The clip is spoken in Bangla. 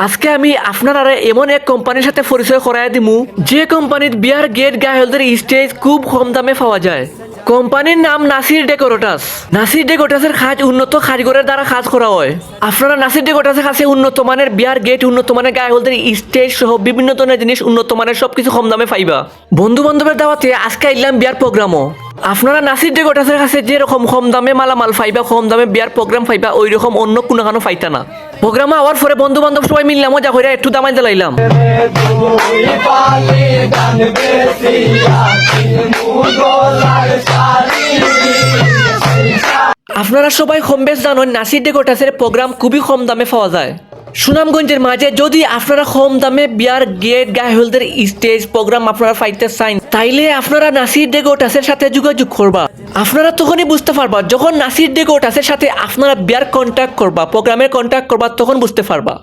আজকে আমি আপনারা এমন এক কোম্পানির সাথে পরিচয় করাই দিমু যে কোম্পানির বিয়ার গেট গায়লদের স্টেজ খুব কম দামে পাওয়া যায়। কোম্পানির নাম নাসির ডেকোরেটাস। নাসির ডেকোরেটাসের কাজ উন্নত কারিগরের দ্বারা কাজ করা হয়। আপনারা নাসির ডেকোরেটাসের কাছে উন্নত মানের বিয়ার গেট, উন্নত মানের গায়লদের স্টেজ সহ বিভিন্ন ধরনের জিনিস উন্নত মানের সবকিছু কম দামে পাইবা। বন্ধু বান্ধবের দাওয়াতে আজকে আইলাম বিয়ার প্রোগ্রামও। আপনারা নাসির ডেকোরেটাসের কাছে যেরকম কম দামে মালামাল পাইবা, কম দামে বিয়ার প্রোগ্রাম পাইবা, ওই রকম অন্য কোনো পাইতা না। প্রোগ্রামে আওয়ার পরে বন্ধু বান্ধব সবাই মিললাম, মজা করে একটু দামাই দিলাইলাম। আপনারা সবাই কম বেশ জানেন নাসির ডেকোরেটাসের প্রোগ্রাম খুবই কম দামে পাওয়া যায় সুনামগঞ্জের মাঝে। যদি আপনারা কম দামে বিয়ার গেট গায়লদের স্টেজ প্রোগ্রাম আপনারা পাইতে চান, তাইলে আপনারা নাসির ডেকোরেটাসের সাথে যোগাযোগ করবা। আপনারা তখনই বুঝতে পারবা, যখন নাসির ডেকোরেটাসের সাথে আপনারা বিয়ার কন্ট্যাক্ট করবা, প্রোগ্রামের কন্ট্যাক্ট করবা, তখন বুঝতে পারবা।